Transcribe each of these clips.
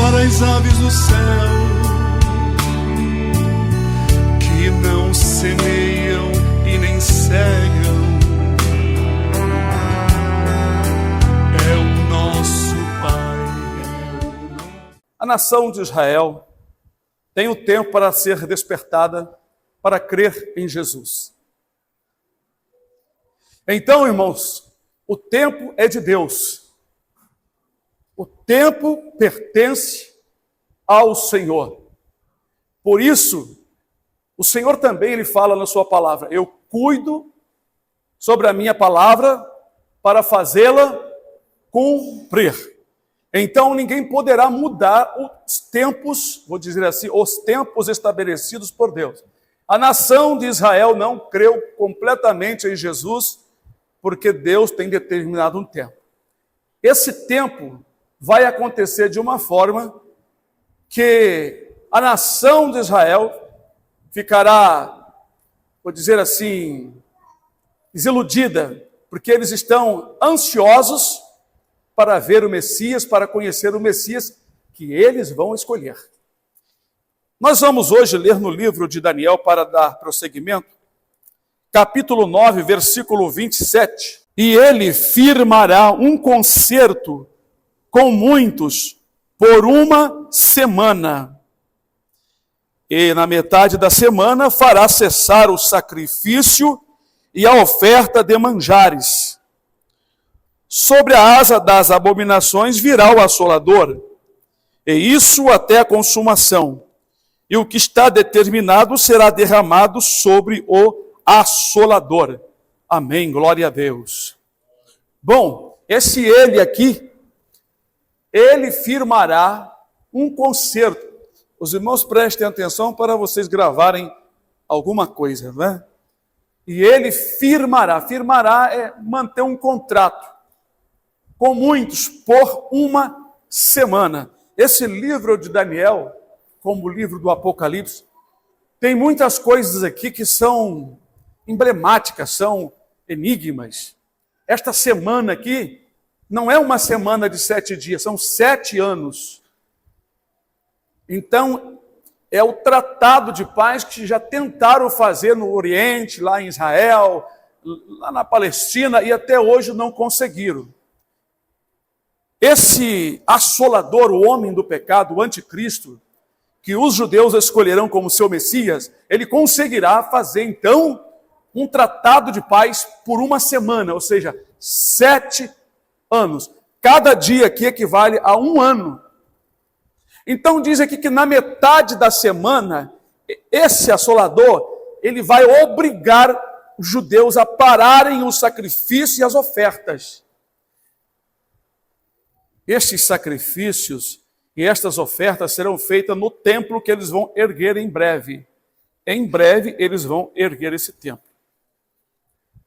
para as aves do céu, que não semeiam e nem cegam. É o nosso Pai. A nação de Israel tem o tempo para ser despertada para crer em Jesus. Então, irmãos, o tempo é de Deus. O tempo pertence ao Senhor. Por isso, o Senhor também ele fala na sua palavra: eu cuido sobre a minha palavra para fazê-la cumprir. Então ninguém poderá mudar os tempos, vou dizer assim, os tempos estabelecidos por Deus. A nação de Israel não creu completamente em Jesus, porque Deus tem determinado um tempo. Esse tempo vai acontecer de uma forma que a nação de Israel ficará, vou dizer assim, desiludida, porque eles estão ansiosos para ver o Messias, para conhecer o Messias que eles vão escolher. Nós vamos hoje ler no livro de Daniel, para dar prosseguimento, capítulo 9, versículo 27. E ele firmará um concerto com muitos por uma semana. E na metade da semana fará cessar o sacrifício e a oferta de manjares. Sobre a asa das abominações virá o assolador, e isso até a consumação. E o que está determinado será derramado sobre o assolador. Amém, glória a Deus. Bom, esse ele aqui, ele firmará um concerto. Os irmãos prestem atenção para vocês gravarem alguma coisa, né? E ele firmará. Firmará é manter um contrato com muitos por uma semana. Esse livro de Daniel, como o livro do Apocalipse, tem muitas coisas aqui que são emblemáticas, são enigmas. Esta semana aqui não é uma semana de 7 dias, são 7 anos. Então, é o tratado de paz que já tentaram fazer no Oriente, lá em Israel, lá na Palestina, e até hoje não conseguiram. Esse assolador, o homem do pecado, o anticristo, que os judeus escolherão como seu Messias, ele conseguirá fazer, então, um tratado de paz por uma semana, ou seja, 7 anos. Cada dia aqui equivale a 1 ano. Então diz aqui que na metade da semana, esse assolador, ele vai obrigar os judeus a pararem o sacrifício e as ofertas. Estes sacrifícios e estas ofertas serão feitas no templo que eles vão erguer em breve. Em breve eles vão erguer esse templo.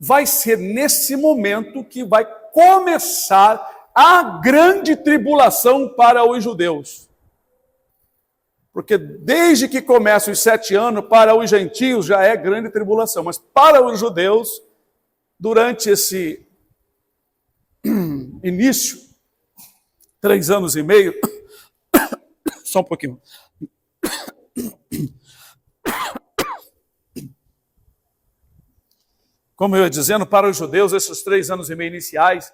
Vai ser nesse momento que vai começar a grande tribulação para os judeus. Porque desde que começam os 7 anos, para os gentios já é grande tribulação. Mas para os judeus, durante esse início, 3 anos e meio, só um pouquinho. Como eu ia dizendo, para os judeus, esses 3 anos e meio iniciais,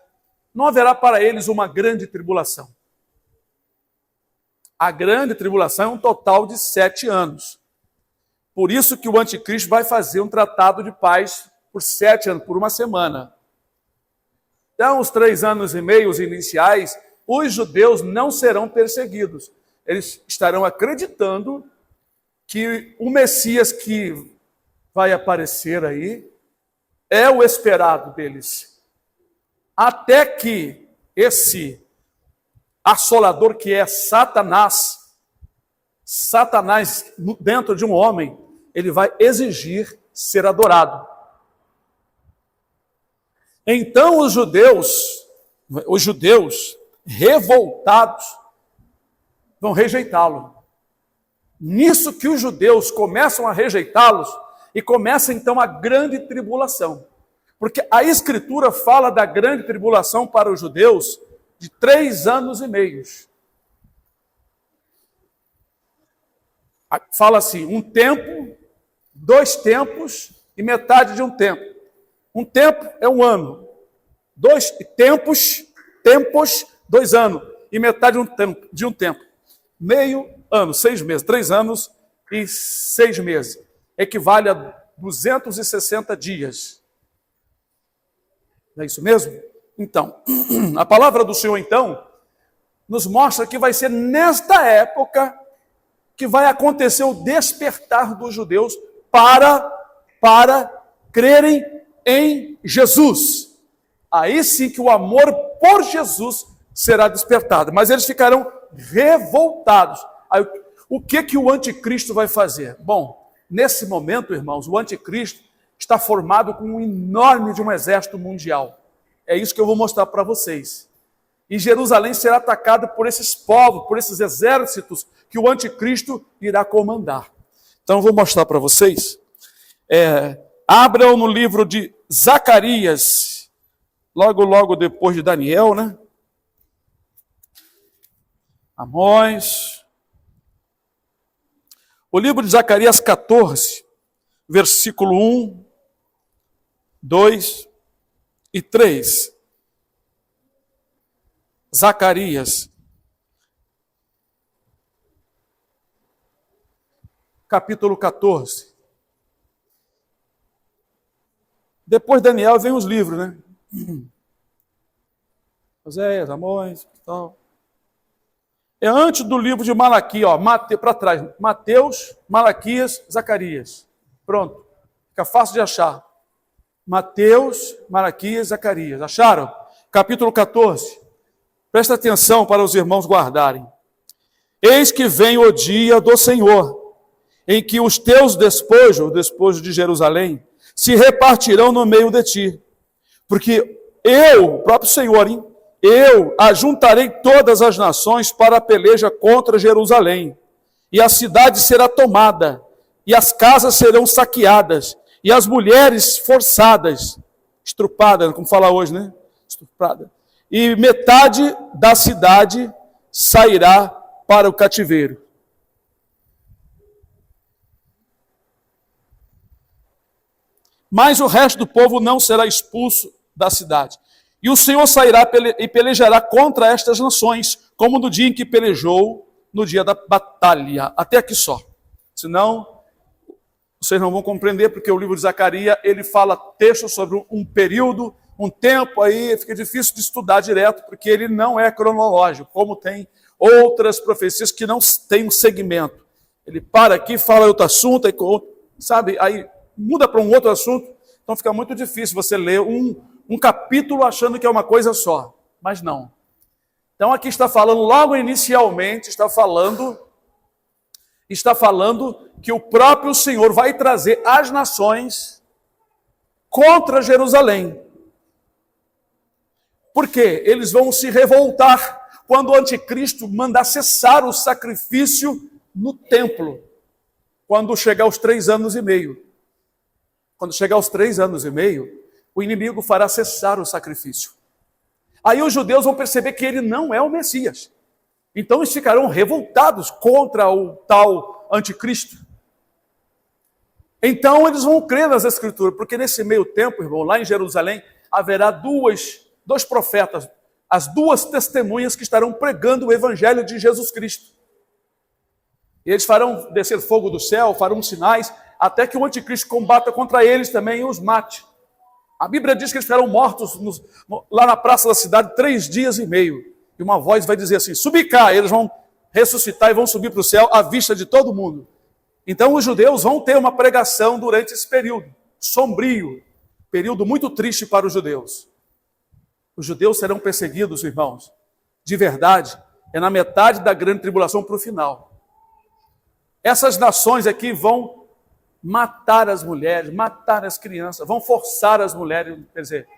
não haverá para eles uma grande tribulação. A grande tribulação é um total de 7 anos. Por isso que o anticristo vai fazer um tratado de paz por 7 anos, por uma semana. Então, os 3 anos e meio iniciais, os judeus não serão perseguidos. Eles estarão acreditando que o Messias que vai aparecer aí é o esperado deles. Até que esse assolador, que é Satanás dentro de um homem, ele vai exigir ser adorado. Então os judeus revoltados vão rejeitá-lo. Nisso que os judeus começam a rejeitá-los, e começa então a grande tribulação. Porque a Escritura fala da grande tribulação para os judeus de 3 anos e meio. Fala assim, um tempo, 2 tempos e metade de um tempo. Um tempo é um ano. 2 tempos, 2 anos. E metade de um tempo. Meio ano, 6 meses. 3 anos e 6 meses. Equivale a 260 dias. Não é isso mesmo? Então, a palavra do Senhor, então, nos mostra que vai ser nesta época que vai acontecer o despertar dos judeus para crerem em Jesus. Aí sim que o amor por Jesus será despertado. Mas eles ficarão revoltados. Aí, o que o anticristo vai fazer? Bom, nesse momento, irmãos, o anticristo está formado com um enorme de um exército mundial. É isso que eu vou mostrar para vocês. E Jerusalém será atacada por esses povos, por esses exércitos que o anticristo irá comandar. Então eu vou mostrar para vocês. Abram no livro de Zacarias, logo depois de Daniel, né? Amós. O livro de Zacarias 14, versículo 1, 2 e 3. Zacarias, capítulo 14. Depois de Daniel vem os livros, né? Oséias, Amós e tal. É antes do livro de Malaquias, para trás. Mateus, Malaquias, Zacarias. Pronto. Fica fácil de achar. Mateus, Malaquias, Zacarias. Acharam? Capítulo 14. Presta atenção para os irmãos guardarem. Eis que vem o dia do Senhor, em que os teus despojos, o despojo de Jerusalém, se repartirão no meio de ti. Porque eu, o próprio Senhor, eu ajuntarei todas as nações para a peleja contra Jerusalém. E a cidade será tomada, e as casas serão saqueadas, e as mulheres forçadas, estrupadas, como fala hoje, né? Estuprada. E metade da cidade sairá para o cativeiro. Mas o resto do povo não será expulso da cidade. E o Senhor sairá e pelejará contra estas nações, como no dia em que pelejou, no dia da batalha. Até aqui só. Senão, vocês não vão compreender, porque o livro de Zacarias, ele fala texto sobre um período, um tempo, aí fica difícil de estudar direto, porque ele não é cronológico, como tem outras profecias que não têm um segmento. Ele para aqui, fala outro assunto, sabe? Aí muda para um outro assunto, então fica muito difícil você ler um capítulo achando que é uma coisa só, mas não. Então aqui está falando, logo inicialmente, está falando que o próprio Senhor vai trazer as nações contra Jerusalém. Porque eles vão se revoltar quando o anticristo mandar cessar o sacrifício no templo, quando chegar aos 3 anos e meio. Quando chegar aos 3 anos e meio, o inimigo fará cessar o sacrifício. Aí os judeus vão perceber que ele não é o Messias. Então eles ficarão revoltados contra o tal anticristo. Então eles vão crer nas Escrituras, porque nesse meio tempo, irmão, lá em Jerusalém, haverá dois profetas, as 2 testemunhas que estarão pregando o evangelho de Jesus Cristo. E eles farão descer fogo do céu, farão sinais, até que o anticristo combata contra eles também e os mate. A Bíblia diz que eles ficarão mortos lá na praça da cidade 3 dias e meio. E uma voz vai dizer assim, subi cá, eles vão ressuscitar e vão subir para o céu à vista de todo mundo. Então os judeus vão ter uma pregação durante esse período sombrio, período muito triste para os judeus. Os judeus serão perseguidos, irmãos, de verdade, é na metade da grande tribulação para o final. Essas nações aqui vão matar as mulheres, matar as crianças, vão forçar as mulheres, quer dizer,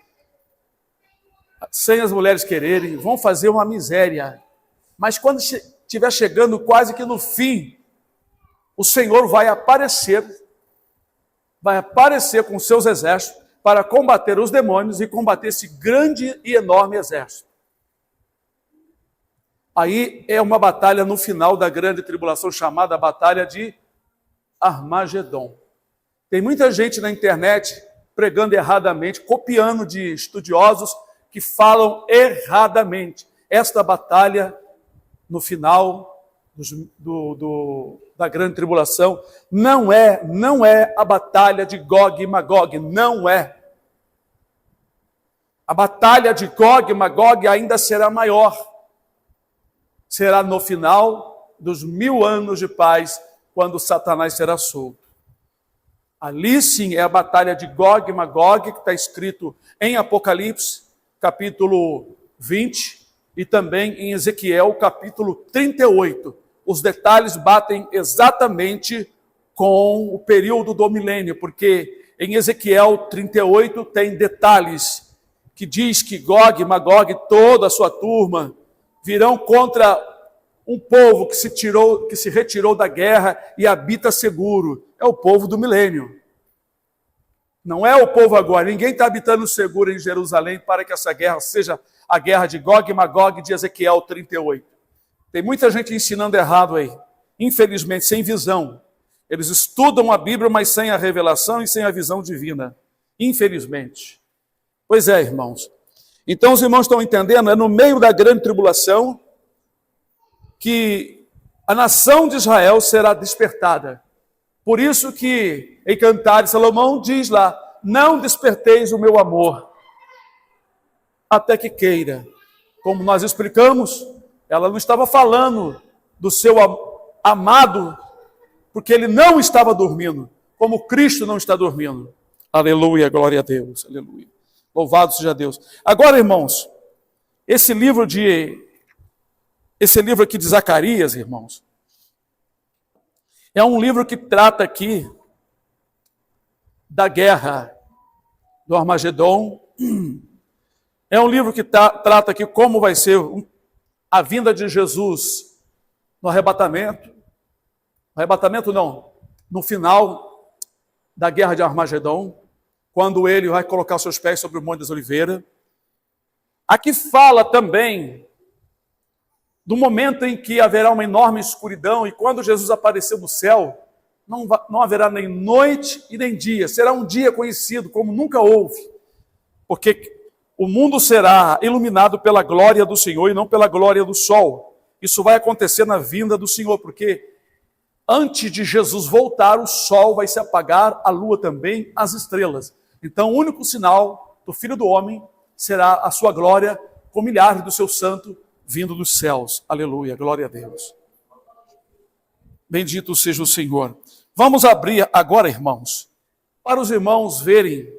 sem as mulheres quererem, vão fazer uma miséria. Mas quando estiver chegando quase que no fim, o Senhor vai aparecer com seus exércitos para combater os demônios e combater esse grande e enorme exército. Aí é uma batalha no final da grande tribulação chamada Batalha de Armagedon. Tem muita gente na internet pregando erradamente, copiando de estudiosos que falam erradamente. Esta batalha, no final da grande tribulação, não é a batalha de Gog e Magog, não é. A batalha de Gog e Magog ainda será maior. Será no final dos 1000 anos de paz, quando Satanás será solto. Ali sim é a batalha de Gog e Magog, que está escrito em Apocalipse, capítulo 20, e também em Ezequiel, capítulo 38. Os detalhes batem exatamente com o período do milênio, porque em Ezequiel 38 tem detalhes que diz que Gog e Magog, toda a sua turma, virão contra um povo que se retirou da guerra e habita seguro. É o povo do milênio. Não é o povo agora. Ninguém está habitando seguro em Jerusalém para que essa guerra seja a guerra de Gog e Magog de Ezequiel 38. Tem muita gente ensinando errado aí. Infelizmente, sem visão. Eles estudam a Bíblia, mas sem a revelação e sem a visão divina. Infelizmente. Pois é, irmãos. Então os irmãos estão entendendo, é no meio da grande tribulação que a nação de Israel será despertada. Por isso que em Cantares Salomão diz lá, não desperteis o meu amor, até que queira. Como nós explicamos, ela não estava falando do seu amado, porque ele não estava dormindo, como Cristo não está dormindo. Aleluia, glória a Deus, aleluia. Louvado seja Deus. Agora, irmãos, esse livro aqui de Zacarias, irmãos, é um livro que trata aqui da guerra do Armagedon. É um livro que trata aqui como vai ser a vinda de Jesus no arrebatamento. Arrebatamento não, no final da guerra de Armagedon, quando ele vai colocar seus pés sobre o Monte das Oliveiras. Aqui fala também do momento em que haverá uma enorme escuridão, e quando Jesus aparecer no céu, não haverá nem noite e nem dia. Será um dia conhecido como nunca houve, porque o mundo será iluminado pela glória do Senhor e não pela glória do sol. Isso vai acontecer na vinda do Senhor, porque antes de Jesus voltar, o sol vai se apagar, a lua também, as estrelas. Então, o único sinal do Filho do Homem será a sua glória com milhares do seu santo vindo dos céus. Aleluia, glória a Deus. Bendito seja o Senhor. Vamos abrir agora, irmãos, para os irmãos verem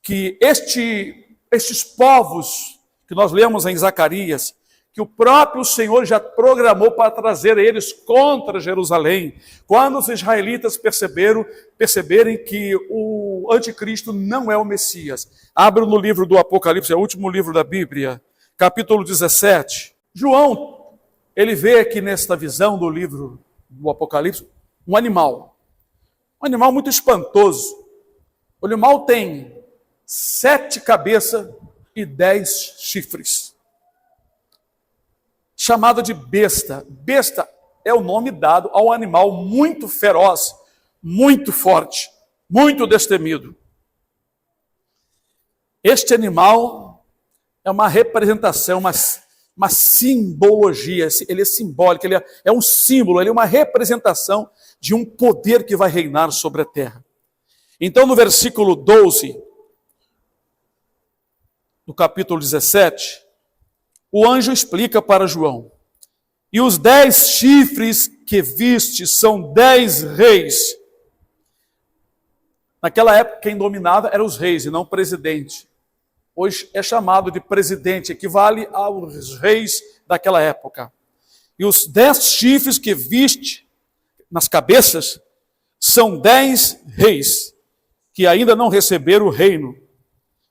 que estes povos que nós lemos em Zacarias, que o próprio Senhor já programou para trazer eles contra Jerusalém, quando os israelitas perceberem que o anticristo não é o Messias. Abra no livro do Apocalipse, é o último livro da Bíblia, capítulo 17. João, ele vê aqui nesta visão do livro do Apocalipse, um animal muito espantoso. O animal tem 7 cabeças e 10 chifres. Chamado de besta. Besta é o nome dado ao animal muito feroz, muito forte, muito destemido. Este animal é uma representação, uma simbologia, ele é simbólico, ele é um símbolo, ele é uma representação de um poder que vai reinar sobre a terra. Então, no versículo 12, do capítulo 17, o anjo explica para João: e os 10 chifres que viste são 10 reis. Naquela época, quem dominava eram os reis e não o presidente. Hoje é chamado de presidente, equivale aos reis daquela época. E os 10 chifres que viste nas cabeças são 10 reis, que ainda não receberam o reino,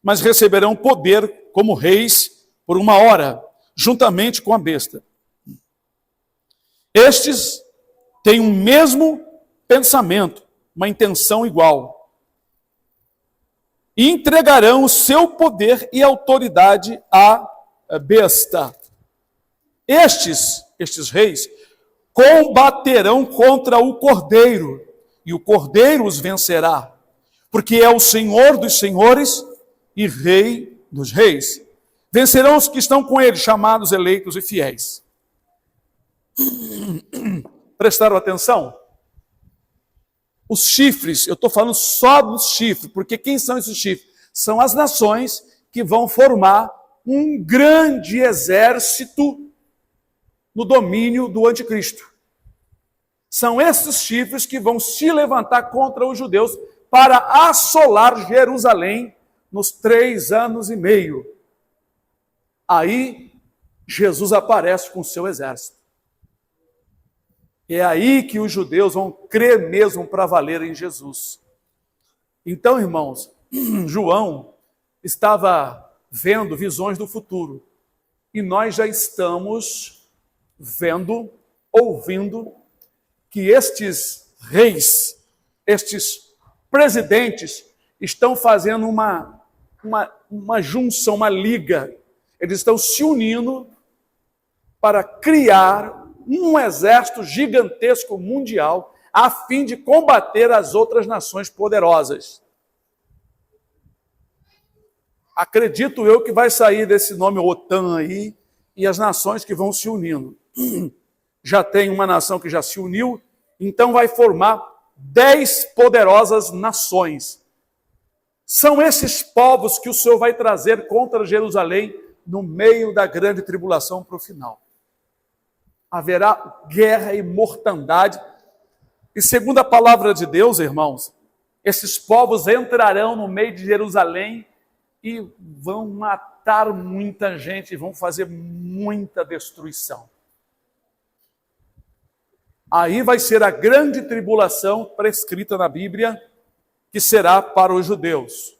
mas receberão poder como reis por uma hora, juntamente com a besta. Estes têm o mesmo pensamento, uma intenção igual, e entregarão o seu poder e autoridade à besta. Estes reis combaterão contra o cordeiro, e o Cordeiro os vencerá, porque é o Senhor dos senhores e Rei dos reis. Vencerão os que estão com ele, chamados, eleitos e fiéis. Prestaram atenção? Os chifres, eu estou falando só dos chifres, porque quem são esses chifres? São as nações que vão formar um grande exército no domínio do anticristo. São esses chifres que vão se levantar contra os judeus para assolar Jerusalém nos 3 anos e meio. Aí Jesus aparece com o seu exército. É aí que os judeus vão crer mesmo para valer em Jesus. Então, irmãos, João estava vendo visões do futuro. E nós já estamos vendo, ouvindo, que estes reis, estes presidentes, estão fazendo uma junção, uma liga. Eles estão se unindo para criar um exército gigantesco mundial a fim de combater as outras nações poderosas. Acredito eu que vai sair desse nome OTAN aí e as nações que vão se unindo. Já tem uma nação que já se uniu, então vai formar 10 poderosas nações. São esses povos que o Senhor vai trazer contra Jerusalém no meio da grande tribulação para o final. Haverá guerra e mortandade. E segundo a palavra de Deus, irmãos, esses povos entrarão no meio de Jerusalém e vão matar muita gente, vão fazer muita destruição. Aí vai ser a grande tribulação prescrita na Bíblia, que será para os judeus.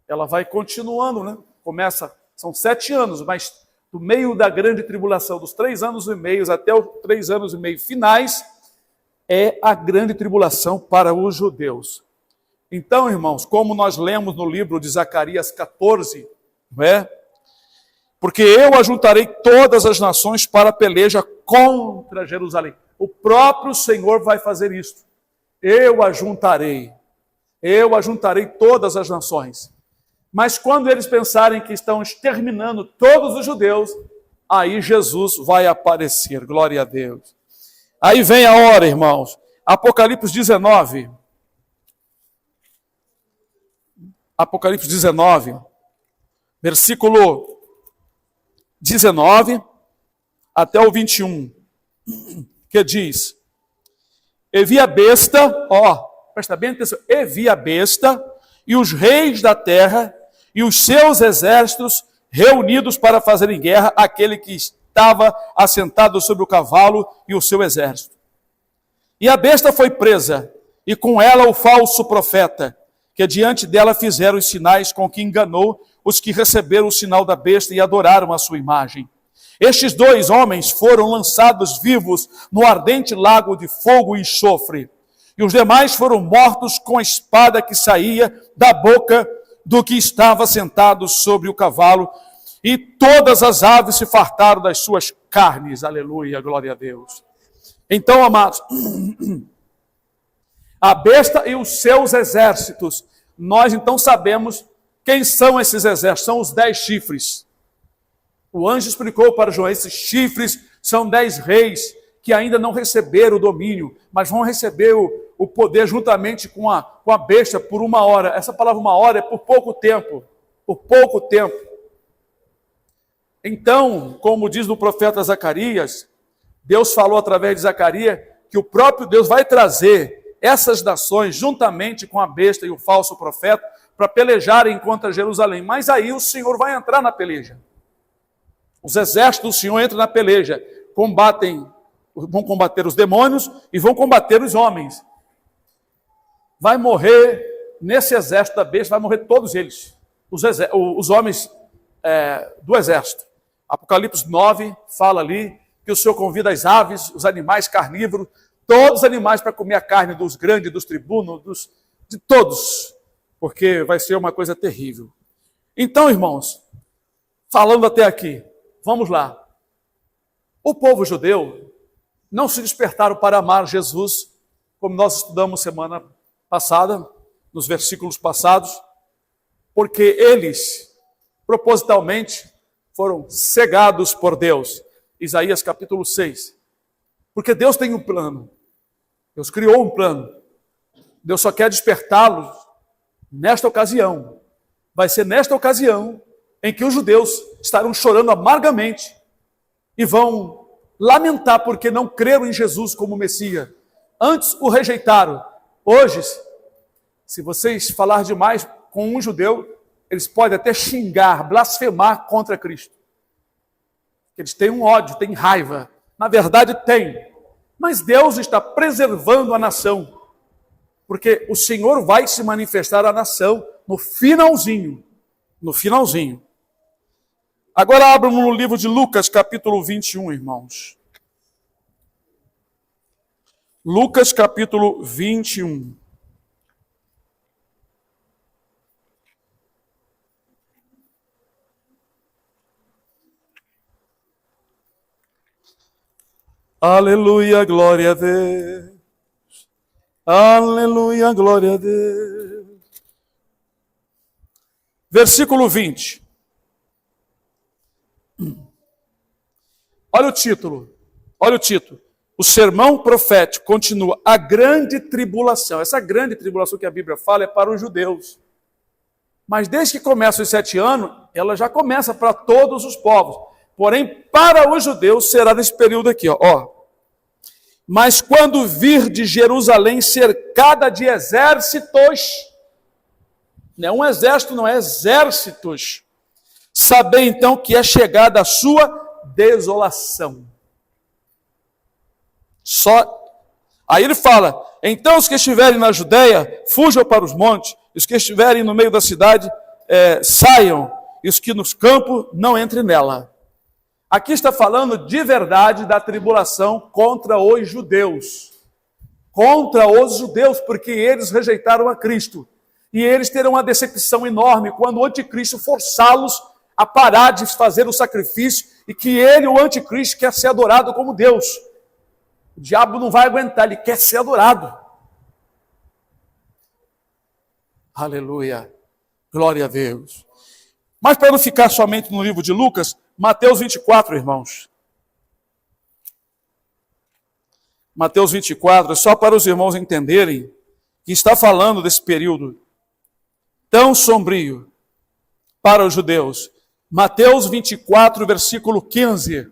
Ela vai continuando, né? Começa, são 7 anos, mas do meio da grande tribulação, dos 3 anos e meio até os 3 anos e meio finais, é a grande tribulação para os judeus. Então, irmãos, como nós lemos no livro de Zacarias 14, não é? Porque eu ajuntarei todas as nações para a peleja contra Jerusalém. O próprio Senhor vai fazer isto. Eu ajuntarei todas as nações. Mas quando eles pensarem que estão exterminando todos os judeus, aí Jesus vai aparecer, glória a Deus. Aí vem a hora, irmãos. Apocalipse 19. Apocalipse 19, versículo 19 até o 21, que diz: E vi a besta, presta bem atenção, e vi a besta e os reis da terra e os seus exércitos reunidos para fazerem guerra àquele que estava assentado sobre o cavalo e o seu exército. E a besta foi presa, e com ela o falso profeta, que diante dela fizeram os sinais com que enganou os que receberam o sinal da besta e adoraram a sua imagem. Estes 2 homens foram lançados vivos no ardente lago de fogo e enxofre, e os demais foram mortos com a espada que saía da boca do que estava sentado sobre o cavalo, e todas as aves se fartaram das suas carnes. Aleluia, glória a Deus. Então, amados, a besta e os seus exércitos, nós então sabemos quem são esses exércitos, são os 10 chifres. O anjo explicou para João, esses chifres são 10 reis que ainda não receberam o domínio, mas vão receber o poder juntamente com a besta por 1 hora. Essa palavra 1 hora é por pouco tempo, por pouco tempo. Então, como diz no profeta Zacarias, Deus falou através de Zacarias que o próprio Deus vai trazer essas nações juntamente com a besta e o falso profeta para pelejarem contra Jerusalém. Mas aí o Senhor vai entrar na peleja. Os exércitos do Senhor entram na peleja, vão combater os demônios e vão combater os homens. Vai morrer, nesse exército da besta, vai morrer todos eles, os homens do exército. Apocalipse 9 fala ali que o Senhor convida as aves, os animais carnívoros, todos os animais para comer a carne dos grandes, dos tribunos, de todos, porque vai ser uma coisa terrível. Então, irmãos, falando até aqui, vamos lá. O povo judeu não se despertaram para amar Jesus como nós estudamos semana passada, nos versículos passados, porque eles, propositalmente, foram cegados por Deus. Isaías capítulo 6. Porque Deus tem um plano. Deus criou um plano. Deus só quer despertá-los nesta ocasião. Vai ser nesta ocasião em que os judeus estarão chorando amargamente e vão lamentar porque não creram em Jesus como Messias. Antes o rejeitaram. Hoje, se vocês falar demais com um judeu, eles podem até xingar, blasfemar contra Cristo. Eles têm um ódio, têm raiva. Na verdade, tem. Mas Deus está preservando a nação. Porque o Senhor vai se manifestar à nação no finalzinho. No finalzinho. Agora abram no livro de Lucas, capítulo 21, irmãos. Lucas, capítulo 21. Aleluia, glória a Deus. Aleluia, glória a Deus. Versículo 20. Olha o título. Olha o título. O sermão profético continua. A grande tribulação. Essa grande tribulação que a Bíblia fala é para os judeus. Mas desde que começa os 7 anos, ela já começa para todos os povos. Porém, para os judeus será nesse período aqui, ó. Mas quando vir de Jerusalém cercada de exércitos, não é um exército, não é exércitos, sabei então que é chegada a sua desolação. Aí ele fala, então os que estiverem na Judéia, fujam para os montes, os que estiverem no meio da cidade, saiam, e os que nos campos não entrem nela. Aqui está falando de verdade da tribulação contra os judeus. Contra os judeus, porque eles rejeitaram a Cristo. E eles terão uma decepção enorme quando o anticristo forçá-los a parar de fazer o sacrifício e que ele, o anticristo, quer ser adorado como Deus. O diabo não vai aguentar, ele quer ser adorado. Aleluia. Glória a Deus. Mas para não ficar somente no livro de Lucas, Mateus 24, irmãos. Mateus 24, só para os irmãos entenderem que está falando desse período tão sombrio para os judeus. Mateus 24, versículo 15.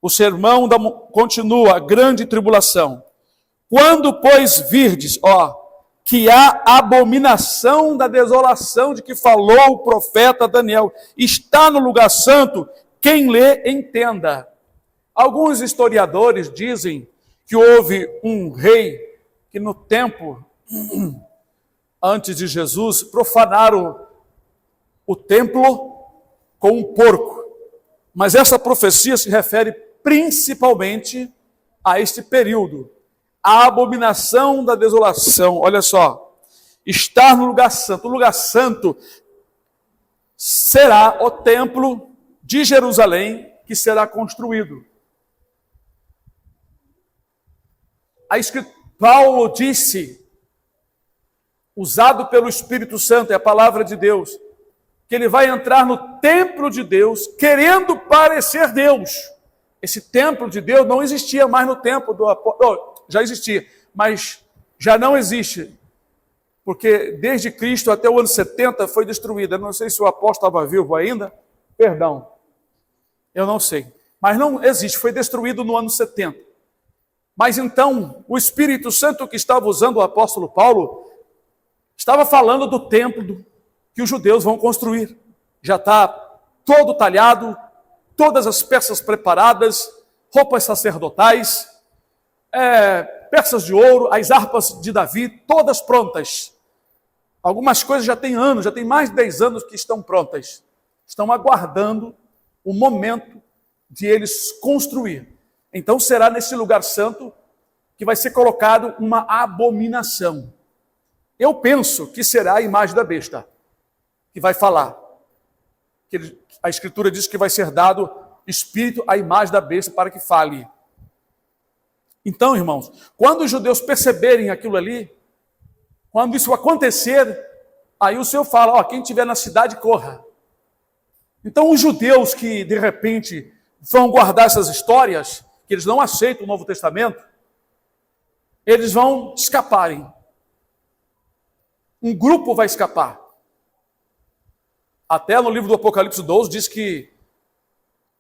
O sermão continua, a grande tribulação. Quando, pois, virdes, que há abominação da desolação de que falou o profeta Daniel, está no lugar santo, quem lê, entenda. Alguns historiadores dizem que houve um rei que no tempo antes de Jesus profanaram o templo com um porco. Mas essa profecia se refere principalmente a este período. A abominação da desolação, olha só, estar no lugar santo. O lugar santo será o templo de Jerusalém que será construído. Paulo disse, usado pelo Espírito Santo, é a palavra de Deus, que ele vai entrar no templo de Deus querendo parecer Deus. Esse templo de Deus não existia mais no tempo do apóstolo. Já existia, mas já não existe, porque desde Cristo até o ano 70 foi destruída. Eu não sei se o apóstolo estava vivo ainda, perdão, eu não sei, mas não existe, foi destruído no ano 70. Mas então, o Espírito Santo que estava usando o apóstolo Paulo, estava falando do templo que os judeus vão construir. Já está todo talhado, todas as peças preparadas, roupas sacerdotais, peças de ouro, as harpas de Davi, todas prontas. Algumas coisas já tem anos, já tem mais de 10 anos que estão prontas. Estão aguardando o momento de eles construir. Então será nesse lugar santo que vai ser colocado uma abominação. Eu penso que será a imagem da besta, que vai falar. A Escritura diz que vai ser dado espírito à imagem da besta para que fale. Então, irmãos, quando os judeus perceberem aquilo ali, quando isso acontecer, aí o Senhor fala, quem estiver na cidade, corra. Então, os judeus que, de repente, vão guardar essas histórias, que eles não aceitam o Novo Testamento, eles vão escaparem. Um grupo vai escapar. Até no livro do Apocalipse 12 diz que,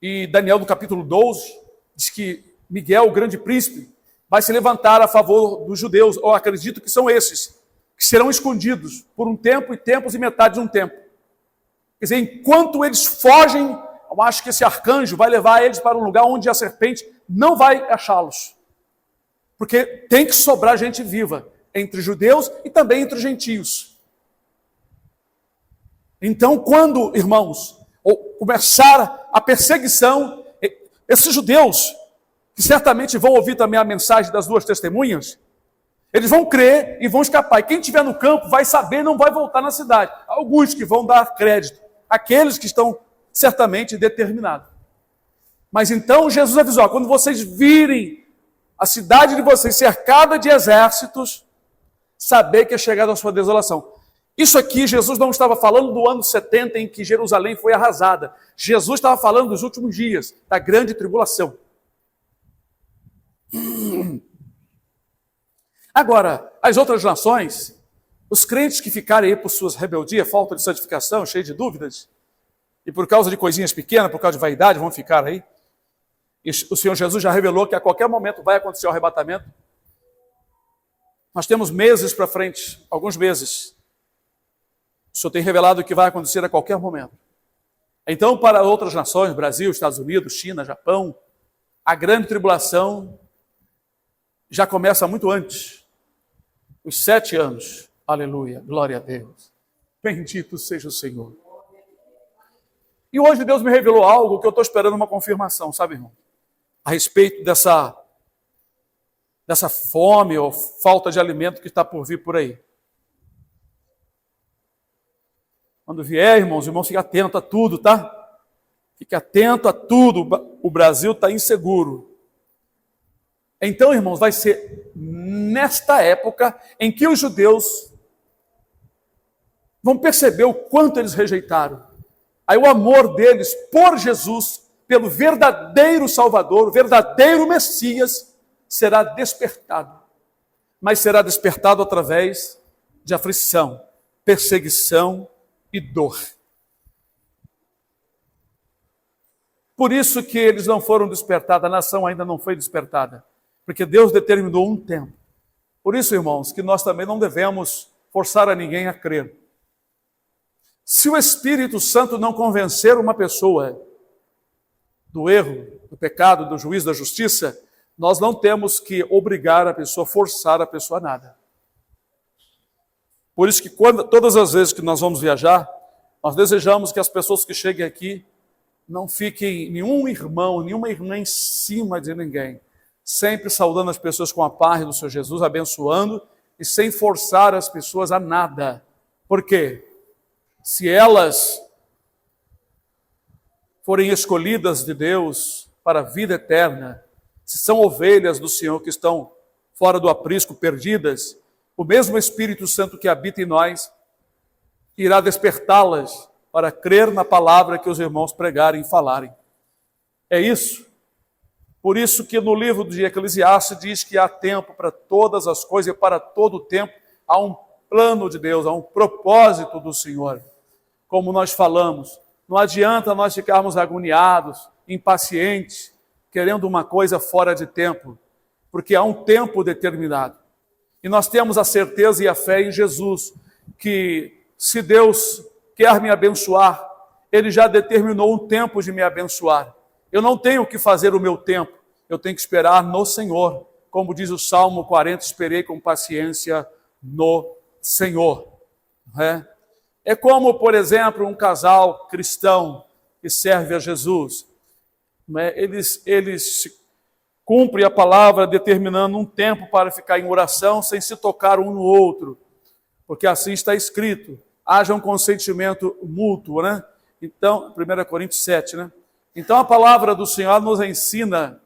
e Daniel no capítulo 12, diz que Miguel, o grande príncipe, vai se levantar a favor dos judeus. Eu acredito que são esses, que serão escondidos por um tempo e tempos e metade de um tempo. Quer dizer, enquanto eles fogem, eu acho que esse arcanjo vai levar eles para um lugar onde a serpente não vai achá-los. Porque tem que sobrar gente viva entre judeus e também entre os gentios. Então, quando, irmãos, começar a perseguição, esses judeus, que certamente vão ouvir também a mensagem das duas testemunhas, eles vão crer e vão escapar. E quem estiver no campo vai saber e não vai voltar na cidade. Alguns que vão dar crédito, aqueles que estão certamente determinados. Mas então Jesus avisou, quando vocês virem a cidade de vocês cercada de exércitos, saber que é chegada a sua desolação. Isso aqui, Jesus não estava falando do ano 70 em que Jerusalém foi arrasada. Jesus estava falando dos últimos dias, da grande tribulação. Agora, as outras nações, os crentes que ficarem aí por suas rebeldias, falta de santificação, cheios de dúvidas, e por causa de coisinhas pequenas, por causa de vaidade, vão ficar aí. E o Senhor Jesus já revelou que a qualquer momento vai acontecer o arrebatamento. Nós temos meses para frente, alguns meses. O Senhor tem revelado que vai acontecer a qualquer momento. Então, para outras nações, Brasil, Estados Unidos, China, Japão, a grande tribulação já começa muito antes. Os 7 anos. Aleluia, glória a Deus. Bendito seja o Senhor. E hoje Deus me revelou algo que eu estou esperando uma confirmação, sabe, irmão? A respeito dessa fome ou falta de alimento que está por vir por aí. Quando vier, irmãos fiquem atentos a tudo, tá? Fique atento a tudo. O Brasil está inseguro. Então, irmãos, vai ser nesta época em que os judeus vão perceber o quanto eles rejeitaram. Aí o amor deles por Jesus, pelo verdadeiro Salvador, o verdadeiro Messias, será despertado. Mas será despertado através de aflição, perseguição e dor. Por isso que eles não foram despertados, a nação ainda não foi despertada. Porque Deus determinou um tempo. Por isso, irmãos, que nós também não devemos forçar a ninguém a crer. Se o Espírito Santo não convencer uma pessoa do erro, do pecado, do juízo, da justiça, nós não temos que obrigar a pessoa, forçar a pessoa a nada. Por isso que todas as vezes que nós vamos viajar, nós desejamos que as pessoas que cheguem aqui não fiquem nenhum irmão, nenhuma irmã em cima de ninguém. Sempre saudando as pessoas com a paz do Senhor Jesus, abençoando e sem forçar as pessoas a nada. Por quê? Se elas forem escolhidas de Deus para a vida eterna, se são ovelhas do Senhor que estão fora do aprisco, perdidas, o mesmo Espírito Santo que habita em nós irá despertá-las para crer na palavra que os irmãos pregarem e falarem. É isso. Por isso que no livro de Eclesiastes diz que há tempo para todas as coisas e para todo o tempo há um plano de Deus, há um propósito do Senhor. Como nós falamos, não adianta nós ficarmos agoniados, impacientes, querendo uma coisa fora de tempo, porque há um tempo determinado. E nós temos a certeza e a fé em Jesus, que se Deus quer me abençoar, Ele já determinou um tempo de me abençoar. Eu não tenho que fazer o meu tempo, eu tenho que esperar no Senhor. Como diz o Salmo 40, esperei com paciência no Senhor. É como, por exemplo, um casal cristão que serve a Jesus. Eles cumprem a palavra determinando um tempo para ficar em oração sem se tocar um no outro. Porque assim está escrito, haja um consentimento mútuo, né? Então, 1 Coríntios 7, né? Então a palavra do Senhor nos ensina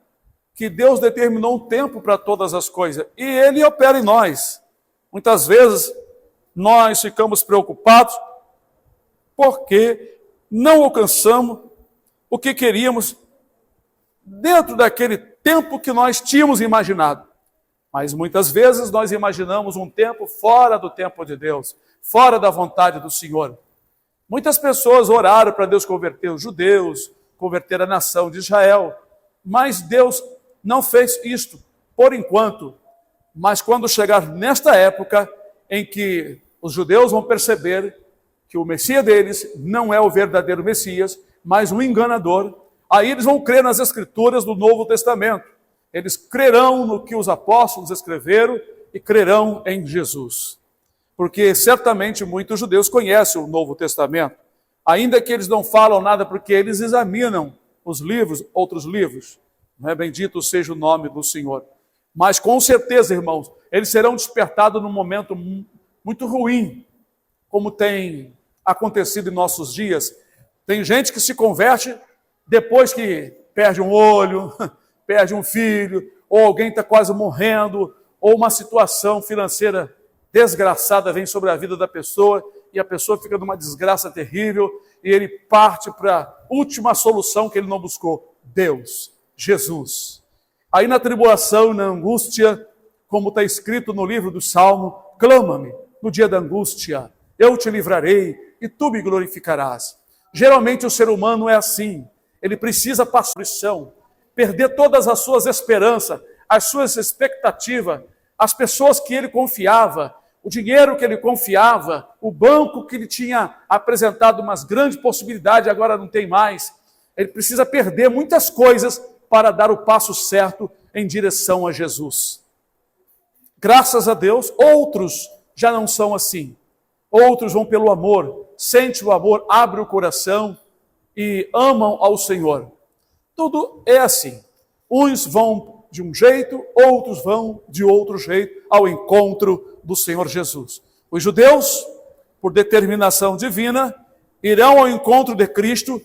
que Deus determinou um tempo para todas as coisas e Ele opera em nós. Muitas vezes nós ficamos preocupados porque não alcançamos o que queríamos dentro daquele tempo que nós tínhamos imaginado. Mas muitas vezes nós imaginamos um tempo fora do tempo de Deus, fora da vontade do Senhor. Muitas pessoas oraram para Deus converter os judeus, converter a nação de Israel, mas Deus não fez isto por enquanto. Mas quando chegar nesta época em que os judeus vão perceber que o Messias deles não é o verdadeiro Messias, mas um enganador, aí eles vão crer nas Escrituras do Novo Testamento. Eles crerão no que os apóstolos escreveram e crerão em Jesus. Porque certamente muitos judeus conhecem o Novo Testamento, ainda que eles não falam nada porque eles examinam os livros, outros livros. Não é? Bendito seja o nome do Senhor. Mas com certeza, irmãos, eles serão despertados num momento muito ruim, como tem acontecido em nossos dias. Tem gente que se converte depois que perde um olho, perde um filho, ou alguém está quase morrendo, ou uma situação financeira desgraçada vem sobre a vida da pessoa, e a pessoa fica numa desgraça terrível, e ele parte para a última solução que ele não buscou: Deus, Jesus. Aí na tribulação, na angústia, como está escrito no livro do Salmo, clama-me no dia da angústia, eu te livrarei e tu me glorificarás. Geralmente o ser humano é assim, ele precisa passar por aflição, perder todas as suas esperanças, as suas expectativas, as pessoas que ele confiava, o dinheiro que ele confiava, o banco que ele tinha apresentado umas grandes possibilidades, agora não tem mais. Ele precisa perder muitas coisas para dar o passo certo em direção a Jesus. Graças a Deus, outros já não são assim. Outros vão pelo amor, sente o amor, abre o coração e amam ao Senhor. Tudo é assim. Uns vão de um jeito, outros vão de outro jeito ao encontro do Senhor Jesus. Os judeus, por determinação divina, irão ao encontro de Cristo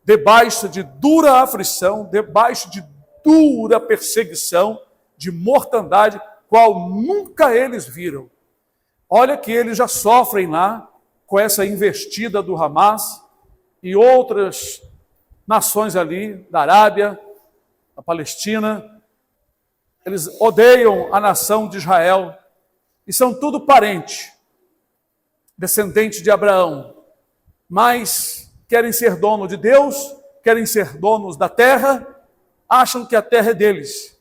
debaixo de dura aflição, debaixo de dura perseguição, de mortandade, qual nunca eles viram. Olha que eles já sofrem lá com essa investida do Hamas e outras nações ali, da Arábia, da Palestina. Eles odeiam a nação de Israel e são tudo parente, descendente de Abraão, mas querem ser dono de Deus, querem ser donos da terra, acham que a terra é deles.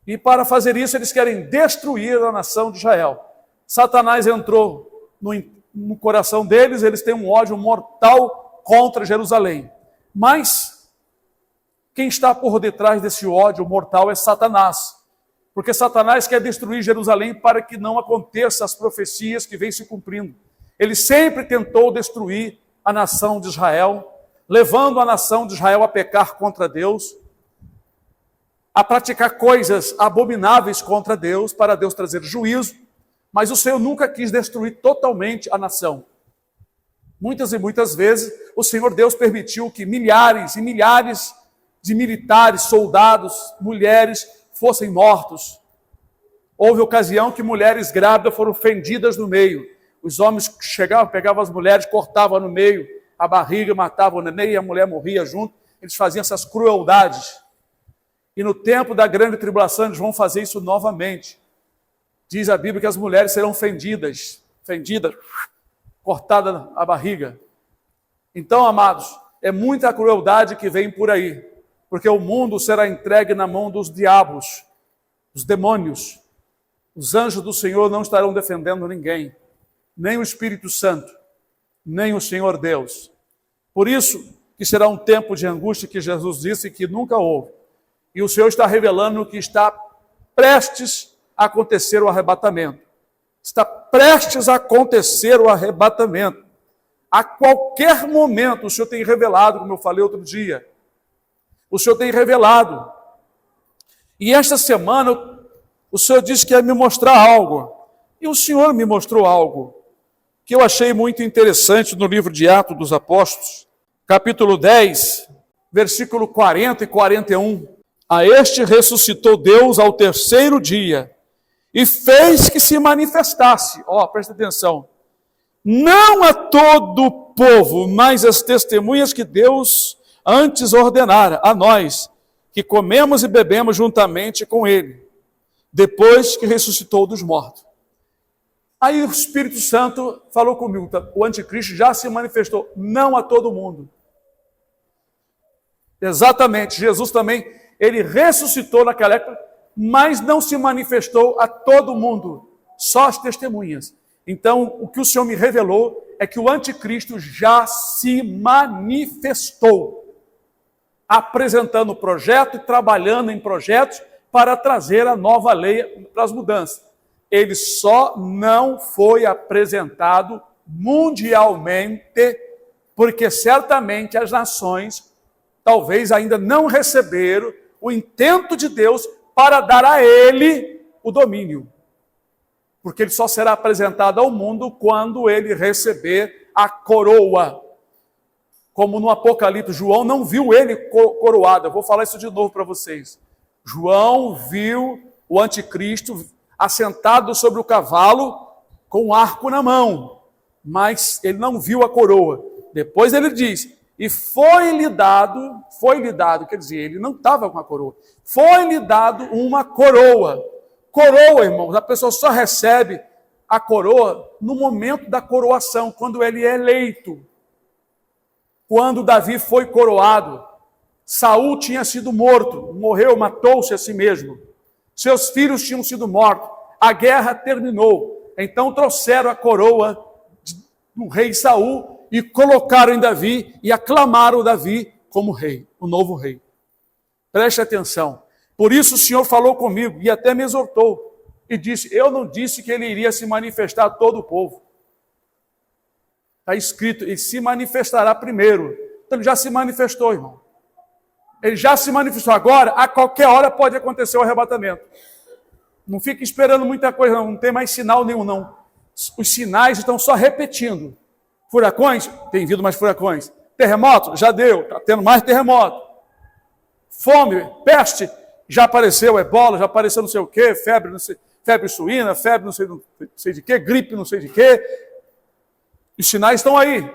E para fazer isso eles querem destruir a nação de Israel. Satanás entrou no coração deles, eles têm um ódio mortal contra Jerusalém. Mas quem está por detrás desse ódio mortal é Satanás. Porque Satanás quer destruir Jerusalém para que não aconteça as profecias que vêm se cumprindo. Ele sempre tentou destruir a nação de Israel, levando a nação de Israel a pecar contra Deus, a praticar coisas abomináveis contra Deus, para Deus trazer juízo. Mas o Senhor nunca quis destruir totalmente a nação. Muitas e muitas vezes o Senhor Deus permitiu que milhares e milhares de militares, soldados, mulheres fossem mortos. Houve ocasião que mulheres grávidas foram fendidas no meio. Os homens chegavam, pegavam as mulheres, cortavam no meio a barriga, matavam o neném e a mulher morria junto. Eles faziam essas crueldades. E no tempo da grande tribulação eles vão fazer isso novamente. Diz a Bíblia que as mulheres serão fendidas, cortada a barriga. Então, amados, é muita crueldade que vem por aí, porque o mundo será entregue na mão dos diabos, dos demônios. Os anjos do Senhor não estarão defendendo ninguém, nem o Espírito Santo, nem o Senhor Deus. Por isso que será um tempo de angústia que Jesus disse que nunca houve. E o Senhor está revelando que está prestes a acontecer o arrebatamento. Está prestes a acontecer o arrebatamento. A qualquer momento o Senhor tem revelado, como eu falei outro dia. O Senhor tem revelado. E esta semana o Senhor disse que ia me mostrar algo. E o Senhor me mostrou algo que eu achei muito interessante no livro de Atos dos Apóstolos, capítulo 10, versículo 40 e 41. A este ressuscitou Deus ao terceiro dia e fez que se manifestasse. Presta atenção. Não a todo o povo, mas as testemunhas que Deus antes ordenara a nós, que comemos e bebemos juntamente com ele, depois que ressuscitou dos mortos. Aí o Espírito Santo falou comigo, o anticristo já se manifestou, não a todo mundo. Exatamente, Jesus também, ele ressuscitou naquela época, mas não se manifestou a todo mundo, só as testemunhas. Então, o que o Senhor me revelou é que o anticristo já se manifestou, apresentando o projeto e trabalhando em projetos para trazer a nova lei para as mudanças. Ele só não foi apresentado mundialmente, porque certamente as nações talvez ainda não receberam o intento de Deus para dar a ele o domínio. Porque ele só será apresentado ao mundo quando ele receber a coroa. Como no Apocalipse, João não viu ele coroado. Eu vou falar isso de novo para vocês. João viu o anticristo assentado sobre o cavalo com um arco na mão, mas ele não viu a coroa. Depois ele diz, e foi-lhe dado, quer dizer, ele não estava com a coroa, foi-lhe dado uma coroa. Coroa, irmãos, a pessoa só recebe a coroa no momento da coroação, quando ele é eleito. Quando Davi foi coroado, Saul tinha sido morto, morreu, matou-se a si mesmo. Seus filhos tinham sido mortos, a guerra terminou. Então trouxeram a coroa do rei Saul e colocaram em Davi e aclamaram Davi como rei, o novo rei. Preste atenção. Por isso o Senhor falou comigo e até me exortou e disse, eu não disse que ele iria se manifestar a todo o povo. Está escrito, ele se manifestará primeiro. Então ele já se manifestou, irmão. Ele já se manifestou. Agora, a qualquer hora pode acontecer o arrebatamento. Não fique esperando muita coisa, não tem mais sinal nenhum, não. Os sinais estão só repetindo. Furacões, tem vindo mais furacões. Terremoto, já deu, está tendo mais terremoto. Fome, peste, já apareceu ebola, já apareceu não sei o quê, febre, não sei, febre suína, febre não sei de quê, gripe não sei de quê. Os sinais estão aí. O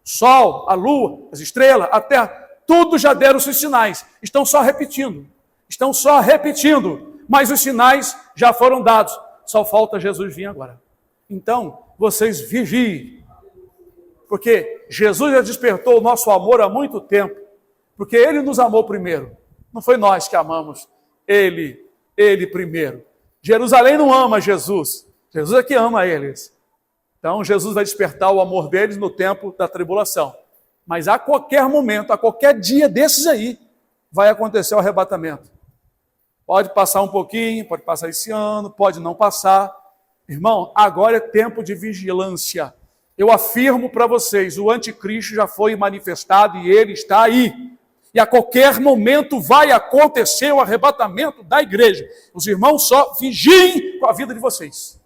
sol, a lua, as estrelas, a terra, tudo já deram seus sinais. Estão só repetindo. Mas os sinais já foram dados. Só falta Jesus vir agora. Então, vocês vigiem. Porque Jesus já despertou o nosso amor há muito tempo. Porque Ele nos amou primeiro. Não foi nós que amamos Ele primeiro. Jerusalém não ama Jesus. Jesus é que ama eles. Então, Jesus vai despertar o amor deles no tempo da tribulação. Mas a qualquer momento, a qualquer dia desses aí, vai acontecer o arrebatamento. Pode passar um pouquinho, pode passar esse ano, pode não passar. Irmão, agora é tempo de vigilância. Eu afirmo para vocês, o anticristo já foi manifestado e ele está aí. E a qualquer momento vai acontecer o arrebatamento da igreja. Os irmãos só vigiem com a vida de vocês.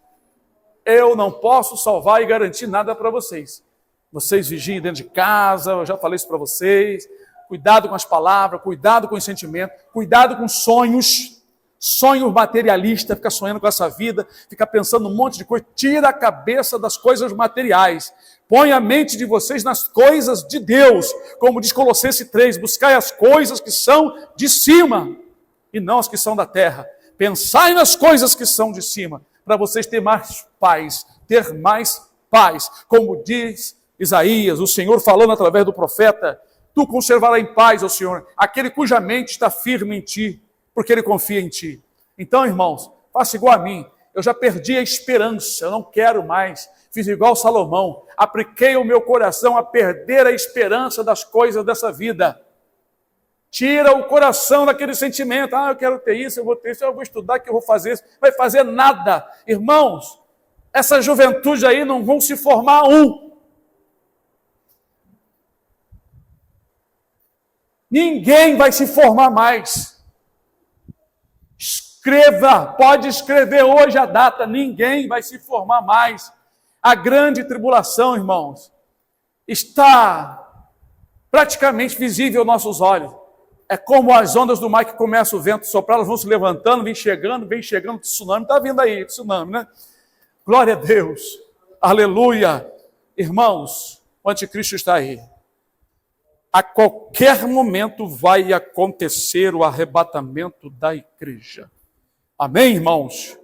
Eu não posso salvar e garantir nada para vocês. Vocês vigiem dentro de casa, eu já falei isso para vocês. Cuidado com as palavras, cuidado com os sentimentos, cuidado com sonhos. Sonho materialista, fica sonhando com essa vida, fica pensando um monte de coisa. Tira a cabeça das coisas materiais. Põe a mente de vocês nas coisas de Deus. Como diz Colossenses 3, buscai as coisas que são de cima e não as que são da terra. Pensai nas coisas que são de cima, para vocês ter mais paz. Como diz Isaías, o Senhor falando através do profeta, tu conservarás em paz, ó Senhor, aquele cuja mente está firme em ti, porque ele confia em ti. Então, irmãos, faça igual a mim. Eu já perdi a esperança, eu não quero mais. Fiz igual Salomão, apliquei o meu coração a perder a esperança das coisas dessa vida. Tira o coração daquele sentimento. Eu quero ter isso, eu vou ter isso, eu vou estudar, que eu vou fazer isso. Vai fazer nada. Irmãos, essa juventude aí não vão se formar Ninguém vai se formar mais. Escreva, pode escrever hoje a data, ninguém vai se formar mais. A grande tribulação, irmãos, está praticamente visível aos nossos olhos. É como as ondas do mar que começa o vento a soprar, elas vão se levantando, vem chegando, tsunami, está vindo aí, tsunami, né? Glória a Deus, aleluia. Irmãos, o anticristo está aí. A qualquer momento vai acontecer o arrebatamento da igreja. Amém, irmãos?